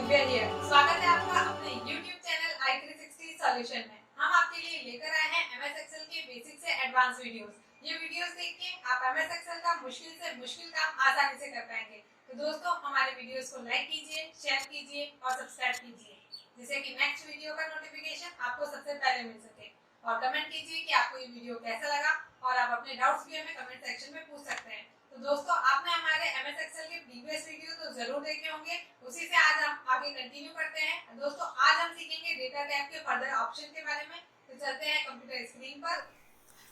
Divya here. स्वागत है आपका अपने YouTube चैनल i360 सॉल्यूशन में। हम आपके लिए लेकर आए हैं MS Excel के बेसिक से एडवांस वीडियोस। ये वीडियोस देख के आप MS Excel का मुश्किल से मुश्किल काम आसानी से कर पाएंगे। तो दोस्तों हमारे वीडियोस को लाइक कीजिए, शेयर कीजिए और सब्सक्राइब कीजिए, जिससे कि नेक्स्ट वीडियो का नोटिफिकेशन आपको सबसे पहले मिल सके। और कमेंट कीजिए कि आपको ये वीडियो कैसा लगा और आप अपने डाउट्स भी हमें कमेंट सेक्शन में पूछ सकते हैं। तो दोस्तों आपने हमारे MS Excel के प्रीवियस वीडियो तो जरूर देखे होंगे, उसी से आज हम आगे कंटिन्यू करते हैं। दोस्तों आज हम सीखेंगे डेटा टाइप के फर्दर ऑप्शन के बारे में। तो चलते हैं कंप्यूटर स्क्रीन पर।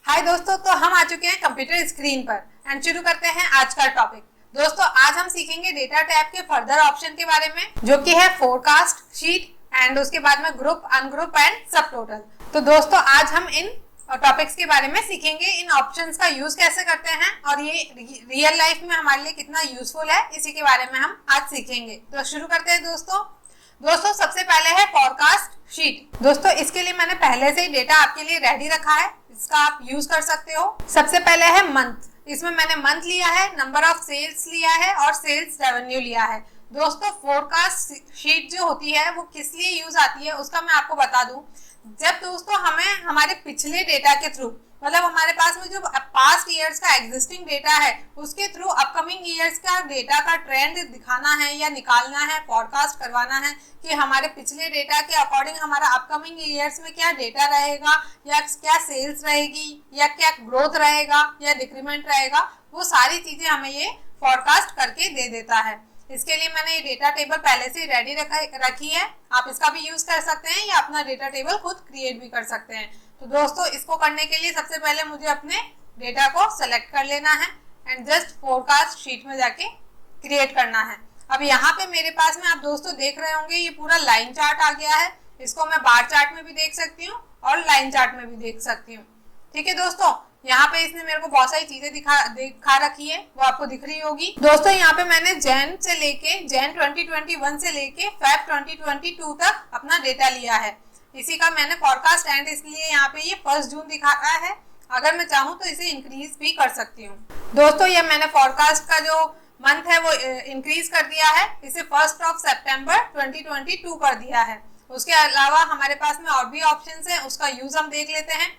हाय दोस्तों, तो हम आ चुके हैं कंप्यूटर स्क्रीन पर एंड शुरू करते हैं आज का टॉपिक। दोस्तों आज हम सीखेंगे डेटा टाइप के फर्दर ऑप्शन के बारे में, जो कि है फोरकास्ट, शीट एंड उसके बाद में ग्रुप, अनग्रुप एंड सब टोटल। तो दोस्तों आज हम इन टॉपिक्स के बारे में सीखेंगे, इन ऑप्शंस का यूज कैसे करते हैं और ये रियल लाइफ में हमारे लिए कितना यूजफुल है, इसी के बारे में हम आज सीखेंगे। तो शुरू करते हैं दोस्तों सबसे पहले है फोरकास्ट शीट। दोस्तों इसके लिए मैंने पहले से ही डेटा आपके लिए रेडी रखा है, इसका आप यूज कर सकते हो। सबसे पहले है मंथ, इसमें मैंने मंथ लिया है, नंबर ऑफ सेल्स लिया है और सेल्स रेवेन्यू लिया है। दोस्तों फोरकास्ट शीट जो होती है वो किस लिए यूज आती है उसका मैं आपको बता दूं। जब दोस्तों हमें हमारे पिछले डेटा के थ्रू, मतलब हमारे पास में जो पास्ट ईयर्स का एग्जिस्टिंग डेटा है उसके थ्रू अपकमिंग ईयर्स का डेटा का ट्रेंड दिखाना है या निकालना है, फोरकास्ट करवाना है कि हमारे पिछले डेटा के अकॉर्डिंग हमारा अपकमिंग ईयर्स में क्या डेटा रहेगा, या क्या सेल्स रहेगी, या क्या ग्रोथ रहेगा या डिक्रीमेंट रहेगा, वो सारी चीजें हमें ये फोरकास्ट करके दे देता है। इसके लिए मैंने ये डेटा टेबल पहले से रेडी रखी है, आप इसका भी यूज कर सकते हैं या अपना डेटा टेबल खुद क्रिएट भी कर सकते हैं। तो दोस्तों इसको करने के लिए सबसे पहले मुझे अपने डेटा को सेलेक्ट कर लेना है एंड जस्ट फोरकास्ट शीट में जाके क्रिएट करना है। अब यहाँ पे मेरे पास में आप दोस्तों देख रहे होंगे ये पूरा लाइन चार्ट आ गया है। इसको मैं बार चार्ट में भी देख सकती हूँ और लाइन चार्ट में भी देख सकती हूँ। ठीक है दोस्तों, यहाँ पे इसने मेरे को बहुत सारी चीजें दिखा रखी है, वो आपको दिख रही होगी। दोस्तों यहाँ पे मैंने जैन 2021 से लेके फेब 2022 तक अपना डेटा लिया है। इसी का मैंने फोरकास्ट एंड इसलिए यहाँ पे ये 1 जून दिखा रहा है। अगर मैं चाहूँ तो इसे इंक्रीज भी कर सकती हूँ। दोस्तों ये मैंने फोरकास्ट का जो मंथ है वो इंक्रीज कर दिया है, इसे 1 सितंबर 2022 कर दिया है। उसके अलावा हमारे पास में और भी ऑप्शन है, उसका यूज हम देख लेते हैं।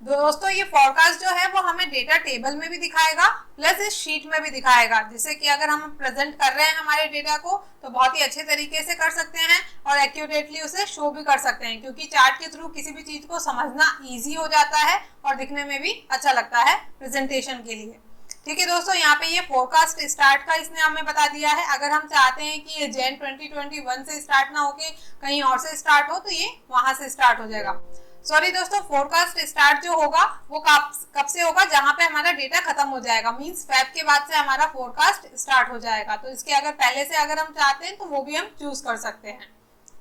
दोस्तों ये फोरकास्ट जो है वो हमें डेटा टेबल में भी दिखाएगा प्लस इस शीट में भी दिखाएगा, जिससे कि अगर हम प्रेजेंट कर रहे हैं हमारे डेटा को तो बहुत ही अच्छे तरीके से कर सकते हैं और एक्यूरेटली उसे शो भी कर सकते हैं, क्योंकि चार्ट के थ्रू किसी भी चीज को समझना इजी हो जाता है और दिखने में भी अच्छा लगता है प्रेजेंटेशन के लिए। ठीक है दोस्तों, यहाँ पे ये फोरकास्ट स्टार्ट का इसने हमें बता दिया है। अगर हम चाहते हैं कि ये जैन 2021 से स्टार्ट ना होके कहीं और से स्टार्ट हो तो ये वहां से स्टार्ट हो जाएगा। सॉरी दोस्तों, फोरकास्ट स्टार्ट जो होगा वो कब से होगा, जहां पे हमारा डेटा खत्म हो जाएगा, मींस फेब के बाद से हमारा फोरकास्ट स्टार्ट हो जाएगा। तो इसके अगर पहले से अगर हम चाहते हैं तो वो भी हम चूज कर सकते हैं।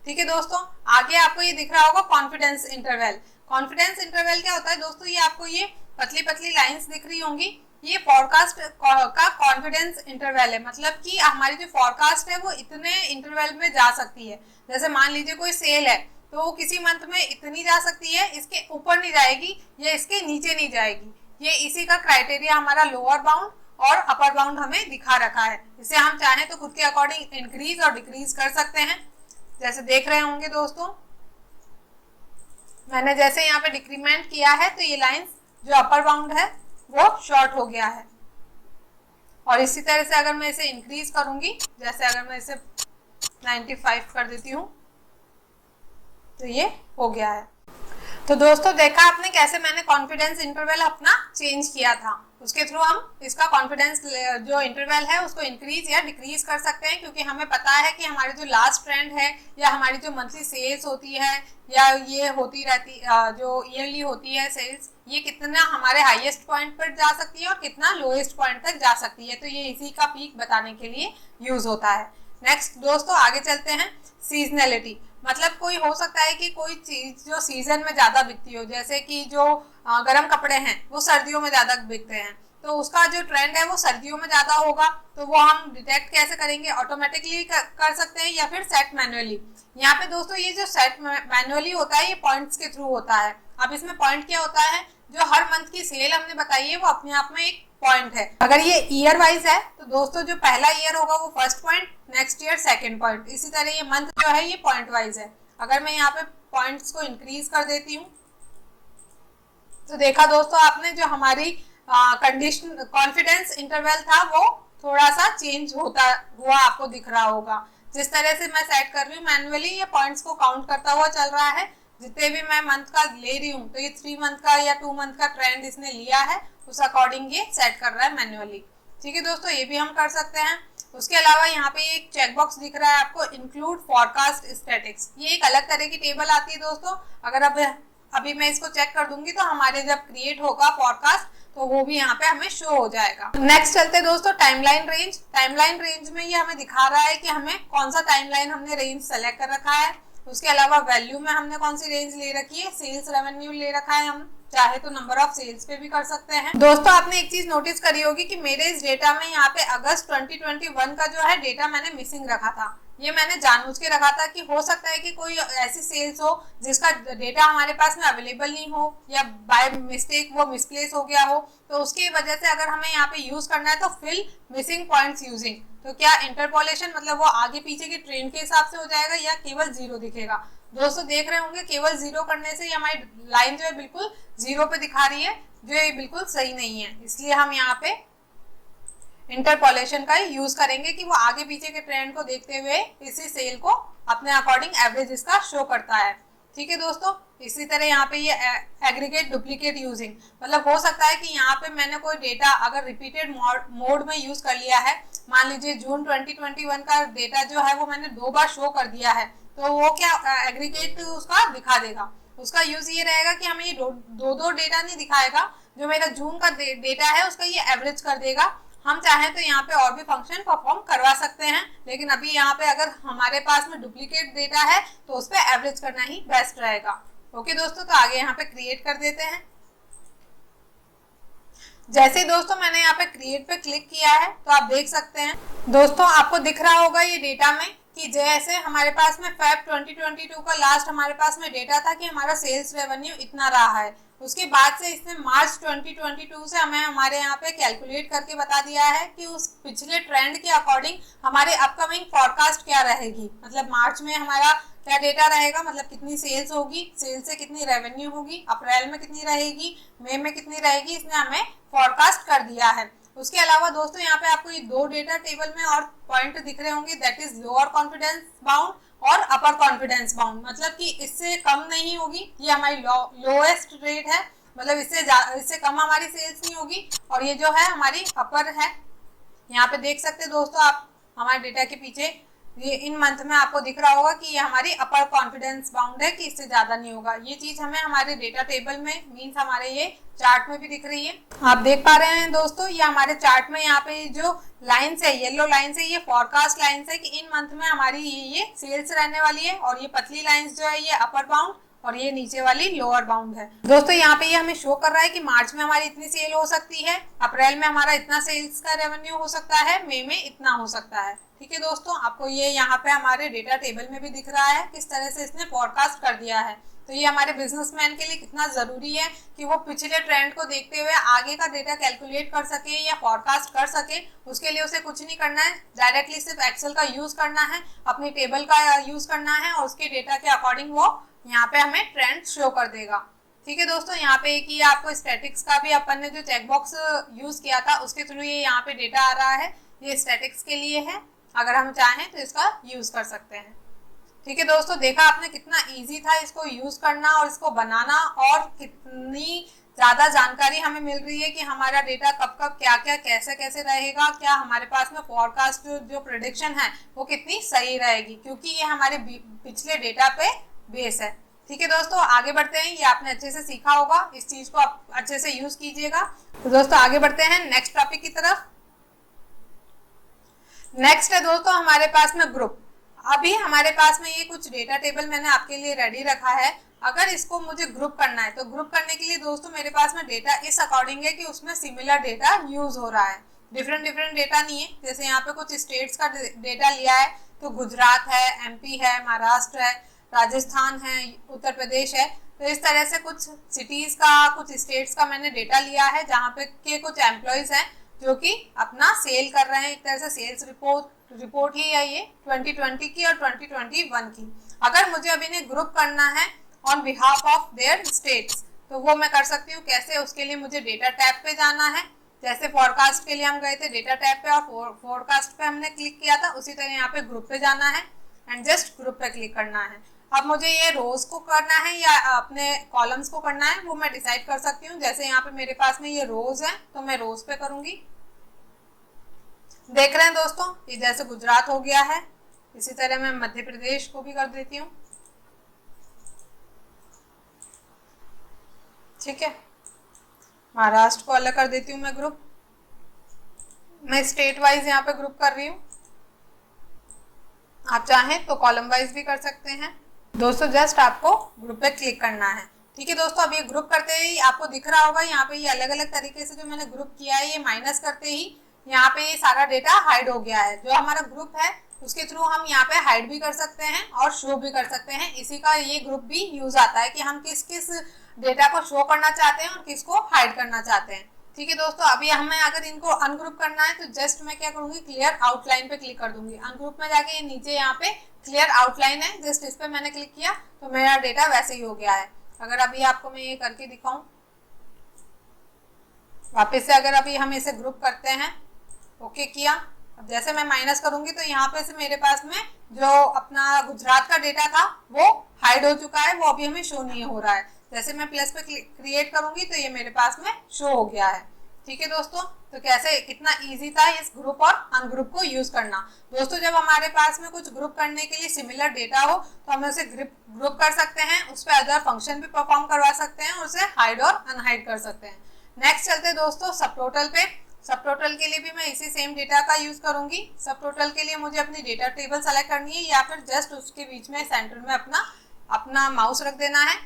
ठीक है दोस्तों, आगे आपको ये दिख रहा होगा कॉन्फिडेंस इंटरवल। कॉन्फिडेंस इंटरवल क्या होता है दोस्तों, ये आपको ये पतली पतली लाइन्स दिख रही होंगी, ये फोरकास्ट का कॉन्फिडेंस इंटरवल है। मतलब कि हमारी जो फोरकास्ट है वो इतने इंटरवल में जा सकती है। जैसे मान लीजिए कोई सेल है तो वो किसी मंथ में इतनी जा सकती है, इसके ऊपर नहीं जाएगी या इसके नीचे नहीं जाएगी। ये इसी का क्राइटेरिया हमारा लोअर बाउंड और अपर बाउंड हमें दिखा रखा है। इसे हम चाहें तो खुद के अकॉर्डिंग इंक्रीज और डिक्रीज कर सकते हैं। जैसे देख रहे होंगे दोस्तों, मैंने जैसे यहाँ पे डिक्रीमेंट किया है तो ये लाइंस जो अपर बाउंड है वो शॉर्ट हो गया है। और इसी तरह से अगर मैं इसे इंक्रीज करूंगी, जैसे अगर मैं इसे 95 कर देती हूँ तो ये हो गया है। तो दोस्तों देखा आपने कैसे मैंने कॉन्फिडेंस इंटरवल अपना चेंज किया था। उसके थ्रू हम इसका कॉन्फिडेंस जो इंटरवल है उसको इंक्रीज या डिक्रीज कर सकते हैं, क्योंकि हमें पता है कि हमारी जो लास्ट ट्रेंड है या हमारी जो मंथली सेल्स होती है या ये होती रहती जो ईयरली होती है सेल्स, ये कितना हमारे हाईएस्ट पॉइंट पर जा सकती है और कितना लोएस्ट पॉइंट तक जा सकती है। तो ये इसी का पीक बताने के लिए यूज होता है। नेक्स्ट दोस्तों आगे चलते हैं, सीजनलिटी। मतलब कोई हो सकता है कि कोई चीज जो सीजन में ज्यादा बिकती हो, जैसे कि जो गर्म कपड़े हैं वो सर्दियों में ज्यादा बिकते हैं, तो उसका जो ट्रेंड है वो सर्दियों में ज्यादा होगा, तो वो हम डिटेक्ट कैसे करेंगे? ऑटोमेटिकली कर सकते हैं या फिर सेट मैनुअली। यहाँ पे दोस्तों ये जो सेट मैनुअली होता है ये पॉइंट्स के थ्रू होता है। अब इसमें पॉइंट क्या होता है, जो हर मंथ की सेल हमने बताई है वो अपने आप में एक पॉइंट है। अगर ये ईयर वाइज है तो दोस्तों जो पहला ईयर होगा वो first point, next year second point, इसी तरह ये मंथ जो है ये पॉइंट वाइज है। अगर मैं यहाँ पे पॉइंट्स को इंक्रीज कर देती हूँ तो देखा दोस्तों आपने जो हमारी कंडीशन कॉन्फिडेंस इंटरवल था वो थोड़ा सा चेंज होता हुआ आपको दिख रहा होगा। जिस तरह से मैं सेट कर रही हूँ मैनुअली, ये पॉइंट्स को काउंट करता हुआ चल रहा है। जितने भी मैं मंथ का ले रही हूँ तो ये 3 मंथ का या 2 मंथ का ट्रेंड इसने लिया है, उस अकॉर्डिंग ये सेट कर रहा है मैनुअली। ठीक है दोस्तों, ये भी हम कर सकते हैं। उसके अलावा यहाँ पे एक चेकबॉक्स दिख रहा है आपको, इंक्लूड फॉरकास्ट स्टैटिक्स। ये एक अलग तरह की टेबल आती है दोस्तों। अगर अब अभी मैं इसको चेक कर दूंगी तो हमारे जब क्रिएट होगा फॉरकास्ट तो वो भी यहाँ पे हमें शो हो जाएगा। नेक्स्ट चलते दोस्तों टाइमलाइन रेंज। टाइमलाइन रेंज में ये हमें दिखा रहा है कि हमें कौन सा टाइमलाइन हमने रेंज सेलेक्ट कर रखा है। उसके अलावा वैल्यू में हमने कौन सी रेंज ले रखी है, सेल्स रेवेन्यू ले रखा है। हम चाहे तो नंबर ऑफ सेल्स पे भी कर सकते हैं। दोस्तों आपने एक चीज नोटिस करी होगी कि मेरे इस डेटा में यहाँ पे अगस्त 2021 का जो है डेटा मैंने मिसिंग रखा था। ये मैंने जानबूझ के रखा था कि हो सकता है कि कोई ऐसी सेल्स हो जिसका डेटा हमारे पास में अवेलेबल नहीं हो या बाय मिस्टेक वो मिसप्लेस हो गया हो, तो उसकी वजह से अगर हमें यहाँ पे यूज करना है तो फिल मिसिंग पॉइंट्स यूजिंग, तो क्या इंटरपोलेशन मतलब वो आगे पीछे की ट्रेंड के हिसाब से हो जाएगा या केवल 0 दिखेगा। दोस्तों देख रहे होंगे केवल 0 करने से हमारी लाइन जो है बिल्कुल 0 पे दिखा रही है, जो ये बिल्कुल सही नहीं है। इसलिए हम यहाँ पे इंटरपोलेशन का यूज करेंगे कि वो आगे पीछे के ट्रेंड को देखते हुए इसी सेल को अपने अकॉर्डिंग एवरेज इसका शो करता है। ठीक है दोस्तों, इसी तरह यहाँ पे ये एग्रीगेट डुप्लीकेट यूजिंग, मतलब हो सकता है कि यहाँ पे मैंने कोई डेटा अगर रिपीटेड मोड में यूज कर लिया है, मान लीजिए जून 2021 का डेटा जो है वो मैंने 2 बार शो कर दिया है, तो वो क्या एग्रीगेट उसका दिखा देगा। उसका यूज ये रहेगा कि हमें ये दो डेटा नहीं दिखाएगा, जो मेरा जून का डेटा है उसका ये एवरेज कर देगा। हम चाहें तो यहाँ पे और भी फंक्शन परफॉर्म करवा सकते हैं, लेकिन अभी यहाँ पे अगर हमारे पास में डुप्लीकेट डेटा है तो उस पर एवरेज करना ही बेस्ट रहेगा। ओके दोस्तों, तो आगे यहाँ पे क्रिएट कर देते हैं। जैसे दोस्तों मैंने यहाँ पे क्रिएट पे क्लिक किया है तो आप देख सकते हैं दोस्तों, आपको दिख रहा होगा ये डेटा में कि जैसे हमारे पास में फेब 2022 का लास्ट हमारे पास में डेटा था कि हमारा सेल्स रेवेन्यू इतना रहा है। उसके बाद से इसने मार्च 2022 से हमें हमारे यहाँ पे कैलकुलेट करके बता दिया है कि उस पिछले ट्रेंड के अकॉर्डिंग हमारे अपकमिंग फॉरकास्ट क्या रहेगी। मतलब मार्च में हमारा क्या डेटा रहेगा, मतलब कितनी सेल्स होगी, सेल्स से कितनी रेवेन्यू होगी, अप्रैल में कितनी रहेगी, मई में कितनी रहेगी, इसने हमें फॉरकास्ट कर दिया है। उसके अलावा दोस्तों यहाँ पे आपको ये 2 डेटा टेबल में और पॉइंट दिख रहे होंगे, that is lower confidence bound और अपर कॉन्फिडेंस बाउंड, मतलब कि इससे कम नहीं होगी, ये हमारी लोएस्ट रेट है, मतलब इससे कम हमारी सेल्स नहीं होगी, और ये जो है हमारी अपर है। यहाँ पे देख सकते हैं दोस्तों आप हमारे डेटा के पीछे ये इन मंथ में आपको दिख रहा होगा कि ये हमारी अपर कॉन्फिडेंस बाउंड है कि इससे ज्यादा नहीं होगा। ये चीज हमें हमारे डेटा टेबल में मीन्स हमारे ये चार्ट में भी दिख रही है। आप देख पा रहे हैं दोस्तों, ये हमारे चार्ट में यहाँ पे जो लाइन्स है, येलो लाइन्स है, ये फॉरकास्ट लाइन्स है कि इन मंथ में हमारी ये सेल्स रहने वाली है, और ये पतली लाइन्स जो है ये अपर बाउंड और ये नीचे वाली लोअर बाउंड है। दोस्तों यहाँ पे ये हमें शो कर रहा है कि मार्च में हमारी इतनी सेल हो सकती है, अप्रैल में हमारा इतना सेल्स का रेवेन्यू हो सकता है, मई में इतना हो सकता है। ठीक है दोस्तों, आपको ये यहाँ पे हमारे डेटा टेबल में भी दिख रहा है किस तरह से इसने फॉरकास्ट कर दिया है। तो ये हमारे बिजनेसमैन के लिए कितना जरूरी है कि वो पिछले ट्रेंड को देखते हुए आगे का डेटा कैलकुलेट कर सके या फॉरकास्ट कर सके। उसके लिए उसे कुछ नहीं करना है, डायरेक्टली सिर्फ एक्सेल का यूज करना है, अपनी टेबल का यूज करना है, और उसके डेटा के अकॉर्डिंग वो यहाँ पे हमें ट्रेंड शो कर देगा। ठीक है दोस्तों, यहाँ पे एक ही आपको स्टैटिक्स का भी अपन ने जो चेकबॉक्स यूज किया था उसके थ्रू ये यहाँ पे डेटा आ रहा है, ये स्टैटिक्स के लिए है, अगर हम चाहें तो इसका यूज कर सकते हैं। ठीक है दोस्तों, देखा आपने कितना इजी था इसको यूज करना और इसको बनाना, और कितनी ज्यादा जानकारी हमें मिल रही है कि हमारा डेटा कब कब क्या क्या कैसे कैसे रहेगा, क्या हमारे पास में फॉरकास्ट जो प्रेडिक्शन है वो कितनी सही रहेगी, क्योंकि ये हमारे पिछले डेटा पे बेस है। ठीक है दोस्तों, आगे बढ़ते हैं। ये आपने अच्छे से सीखा होगा, इस चीज को आप अच्छे से यूज कीजिएगा। तो दोस्तों आगे बढ़ते हैं नेक्स्ट टॉपिक की तरफ। नेक्स्ट है दोस्तों हमारे पास में ग्रुप। अभी हमारे पास में ये कुछ डेटा टेबल मैंने आपके लिए रेडी रखा है, अगर इसको मुझे ग्रुप करना है तो ग्रुप करने के लिए दोस्तों मेरे पास में डेटा इस अकॉर्डिंग है कि उसमें सिमिलर डेटा यूज हो रहा है, डिफरेंट डेटा नहीं है। जैसे यहाँ पे कुछ स्टेट्स का डेटा लिया है तो गुजरात है, एमपी है, महाराष्ट्र है, राजस्थान है, उत्तर प्रदेश है। तो इस तरह से कुछ सिटीज का, कुछ स्टेट्स का मैंने डेटा लिया है जहाँ पे के कुछ एम्प्लॉयज हैं जो कि अपना सेल कर रहे हैं। एक तरह से सेल्स रिपोर्ट ही है ये 2020 की और 2021 की। अगर मुझे अब इन्हें ग्रुप करना है on behalf of their states तो वो मैं कर सकती हूँ। कैसे? उसके लिए मुझे डेटा टैब पे जाना है। जैसे फॉरकास्ट के लिए हम गए थे डेटा टैब पे और फॉरकास्ट पे हमने क्लिक किया था, उसी तरह यहाँ पे ग्रुप पे जाना है एंड जस्ट ग्रुप पे क्लिक करना है। अब मुझे ये रोज को करना है या अपने कॉलम्स को करना है वो मैं डिसाइड कर सकती हूँ। जैसे यहाँ पे मेरे पास में ये रोज है तो मैं रोज पे करूंगी। देख रहे हैं दोस्तों, ये जैसे गुजरात हो गया है, इसी तरह मैं मध्य प्रदेश को भी कर देती हूँ। ठीक है, महाराष्ट्र को अलग कर देती हूँ मैं ग्रुप। मैं स्टेट वाइज यहाँ पे ग्रुप कर रही हूँ, आप चाहें तो कॉलम वाइज भी कर सकते हैं। दोस्तों जस्ट आपको ग्रुप पे क्लिक करना है। ठीक है दोस्तों, अब ये ग्रुप करते ही आपको दिख रहा होगा यहाँ पे ये अलग अलग तरीके से जो मैंने ग्रुप किया है, ये माइनस करते ही यहाँ पे ये सारा डेटा हाइड हो गया है। जो हमारा ग्रुप है उसके थ्रू हम यहाँ पे हाइड भी कर सकते हैं और शो भी कर सकते हैं। इसी का ये ग्रुप भी यूज आता है कि हम किस किस डेटा को शो करना चाहते हैं और किसको हाइड करना चाहते हैं। ठीक है दोस्तों, अभी हमें अगर इनको अनग्रुप करना है तो जस्ट मैं क्या करूंगी, क्लियर आउटलाइन पे क्लिक कर दूंगी। अनग्रुप में जाके ये नीचे यहाँ पे क्लियर आउटलाइन है, जस्ट इस पे मैंने क्लिक किया तो मेरा डेटा वैसे ही हो गया है। अगर अभी आपको मैं ये करके दिखाऊं वापस से, अगर अभी हम इसे ग्रुप करते हैं, ओके किया, अब जैसे मैं माइनस करूंगी तो यहाँ पे से मेरे पास में जो अपना गुजरात का डेटा था वो हाइड हो चुका है, वो अभी हमें शो नहीं हो रहा है। जैसे मैं प्लस पे क्रिएट करूंगी तो ये मेरे पास में शो हो गया है। ठीक है दोस्तों, तो कैसे कितना इजी था इस ग्रुप और अनग्रुप को यूज करना। दोस्तों जब हमारे पास में कुछ ग्रुप करने के लिए सिमिलर डेटा हो तो हम उसे ग्रुप कर सकते हैं, उस पर अदर फंक्शन भी परफॉर्म करवा सकते हैं और उसे हाइड और अनहाइड कर सकते हैं। नेक्स्ट चलते हैं दोस्तों सब टोटल पे। सब टोटल के लिए भी मैं इसी सेम डेटा का यूज करूंगी। सब टोटल के लिए मुझे अपनी डेटा टेबल सेलेक्ट करनी है या फिर जस्ट उसके बीच में सेंटर में अपना माउस रख देना है।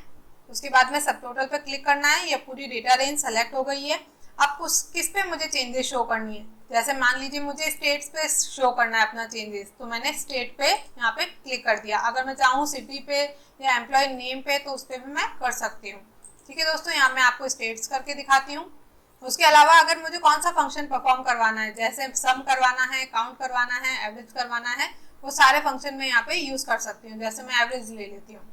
उसके बाद में सब टोटल पे क्लिक करना है। ये पूरी डेटा रेंज सेलेक्ट हो गई है। अब किस पे मुझे चेंजेस शो करनी है, जैसे मान लीजिए मुझे स्टेट्स पे शो करना है अपना चेंजेस, तो मैंने स्टेट पे यहाँ पे क्लिक कर दिया। अगर मैं चाहूँ सिटी पे या एम्प्लॉय नेम पे तो उस पर भी मैं कर सकती हूँ। ठीक है दोस्तों, यहाँ मैं आपको स्टेट्स करके दिखाती हूँ। उसके अलावा अगर मुझे कौन सा फंक्शन परफॉर्म करवाना है, जैसे सम करवाना है, काउंट करवाना है, एवरेज करवाना है, वो सारे फंक्शन मैं यहाँ पे यूज कर सकती हूँ। जैसे मैं एवरेज ले लेती हूँ।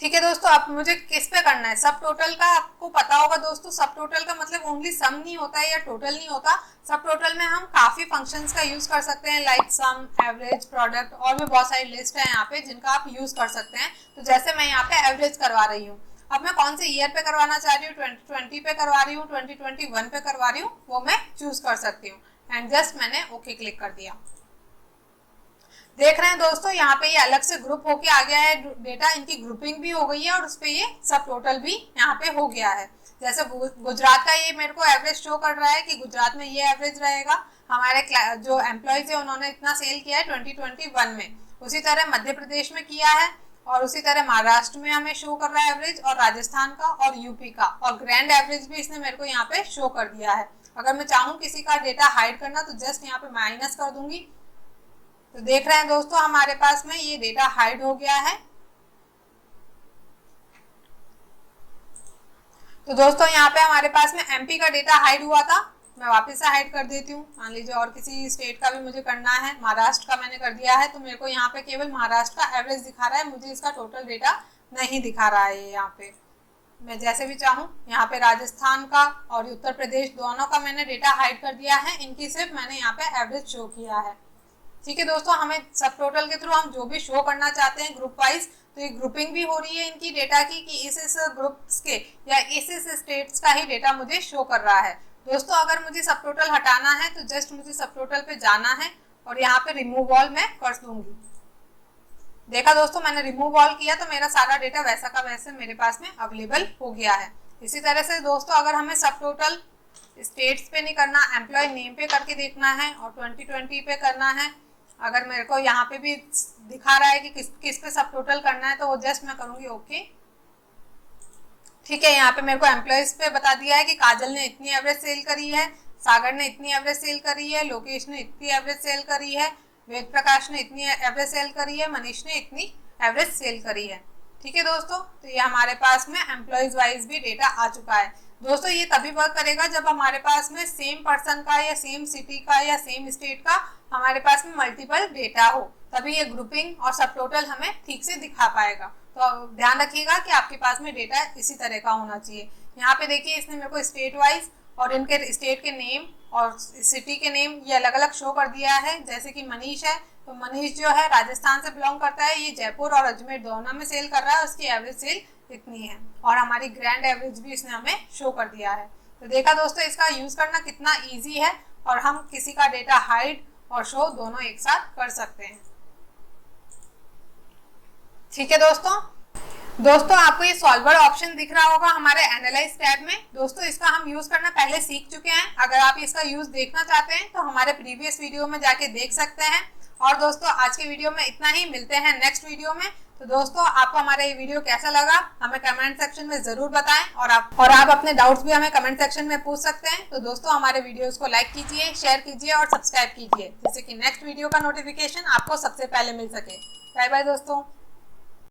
ठीक है दोस्तों, अब मुझे किस पे करना है, सब टोटल का आपको पता होगा दोस्तों। सब टोटल का मतलब ओनली सम नहीं होता है या टोटल नहीं होता। सब टोटल में हम काफी फंक्शंस का यूज कर सकते हैं, लाइक सम, एवरेज, प्रोडक्ट, और भी बहुत सारी लिस्ट है यहाँ पे जिनका आप यूज कर सकते हैं। तो जैसे मैं यहाँ पे एवरेज करवा रही हूँ, अब मैं कौन से ईयर पे करवाना चाह रही हूँ, 2020 पे करवा रही हूँ, 2021 पे करवा रही हूँ, वो मैं चूज कर सकती हूँ। एंड जस्ट मैंने ओके क्लिक कर दिया। देख रहे हैं दोस्तों, यहाँ पे ये अलग से ग्रुप होके आ गया है डेटा, इनकी ग्रुपिंग भी हो गई है और उस पे ये सब टोटल भी यहाँ पे हो गया है। जैसे गुजरात का ये मेरे को एवरेज शो कर रहा है कि गुजरात में ये एवरेज रहेगा। हमारे जो एम्प्लॉयज है उन्होंने इतना सेल किया है 2021 में। उसी तरह मध्य प्रदेश में किया है और उसी तरह महाराष्ट्र में हमें शो कर रहा है एवरेज, और राजस्थान का और यूपी का, और ग्रैंड एवरेज भी इसने मेरे को यहाँ पे शो कर दिया है। अगर मैं चाहूँ किसी का डेटा हाइड करना तो जस्ट यहाँ पे माइनस कर दूंगी। तो देख रहे हैं दोस्तों, हमारे पास में ये डेटा हाइड हो गया है। तो दोस्तों यहाँ पे हमारे पास में एमपी का डेटा हाइड हुआ था, मैं वापस से हाइड कर देती हूँ। मान लीजिए और किसी स्टेट का भी मुझे करना है, महाराष्ट्र का मैंने कर दिया है तो मेरे को यहाँ पे केवल महाराष्ट्र का एवरेज दिखा रहा है, मुझे इसका टोटल डेटा नहीं दिखा रहा है। यहाँ पे मैं जैसे भी चाहूँ, यहाँ पे राजस्थान का और उत्तर प्रदेश दोनों का मैंने डेटा हाइड कर दिया है, इनकी सिर्फ मैंने यहाँ पे एवरेज शो किया है। ठीक है दोस्तों, हमें सब टोटल के थ्रू हम जो भी शो करना चाहते हैं ग्रुप वाइज, तो ये ग्रुपिंग भी हो रही है इनकी डेटा की कि इस ग्रुप्स के या इस स्टेट्स का ही डेटा मुझे शो कर रहा है। दोस्तों अगर मुझे सब टोटल हटाना है तो जस्ट मुझे सब टोटल पे जाना है और यहाँ पे रिमूव ऑल मैं कर दूंगी। देखा दोस्तों, मैंने रिमूव ऑल किया तो मेरा सारा डेटा वैसा का वैसे मेरे पास में अवेलेबल हो गया है। इसी तरह से दोस्तों अगर हमें सब टोटल स्टेट्स पे नहीं करना, एम्प्लॉय नेम पे करके देखना है और 2020 पे करना है अगर मेरे को यहाँ पे भी दिखा रहा है कि किस पे सब टोटल करना है तो वो जस्ट मैं करूँगी ओके। ठीक है, यहाँ पे मेरे को एम्प्लॉयज पे बता दिया है कि काजल ने इतनी एवरेज सेल करी है, सागर ने इतनी एवरेज सेल करी है, लोकेश ने इतनी एवरेज सेल करी है, वेद प्रकाश ने इतनी एवरेज सेल करी है, मनीष ने इतनी एवरेज सेल करी है। ठीक है दोस्तों, तो ये हमारे पास में एम्प्लॉयज वाइज भी डेटा आ चुका है। दोस्तों ये तभी वर्क करेगा जब हमारे पास में सेम पर्सन का या सेम सिटी का या सेम स्टेट का हमारे पास में मल्टीपल डेटा हो, तभी ये ग्रुपिंग और सब टोटल हमें ठीक से दिखा पाएगा। तो ध्यान रखिएगा कि आपके पास में डेटा इसी तरह का होना चाहिए। यहाँ पे देखिए इसने मेरे को स्टेट वाइज और इनके स्टेट के नेम और सिटी के नेम ये अलग अलग शो कर दिया है। जैसे कि मनीष है, तो मनीष जो है राजस्थान से बिलोंग करता है, ये जयपुर और अजमेर दोनों में सेल कर रहा है, उसकी एवरेज सेल इतनी है और हमारी ग्रैंड एवरेज भी इसने हमें शो कर दिया है। तो देखा दोस्तों इसका यूज करना कितना ईजी है और हम किसी का डेटा हाइड और शो दोनों एक साथ कर सकते हैं। ठीक है दोस्तों आपको ये सॉल्वर ऑप्शन दिख रहा होगा हमारे एनालाइज टैब में। दोस्तों इसका हम यूज करना पहले सीख चुके हैं, अगर आप इसका यूज देखना चाहते हैं तो हमारे प्रीवियस वीडियो में जाके देख सकते हैं। और दोस्तों आज के वीडियो में इतना ही, मिलते हैं नेक्स्ट वीडियो में। तो दोस्तों आपको हमारा ये वीडियो कैसा लगा हमें कमेंट सेक्शन में जरूर बताएं और आप अपने डाउट्स भी हमें कमेंट सेक्शन में पूछ सकते हैं। तो दोस्तों हमारे वीडियोस को लाइक कीजिए, शेयर कीजिए और सब्सक्राइब कीजिए, जिससे कि नेक्स्ट वीडियो का नोटिफिकेशन आपको सबसे पहले मिल सके। बाय बाय दोस्तों।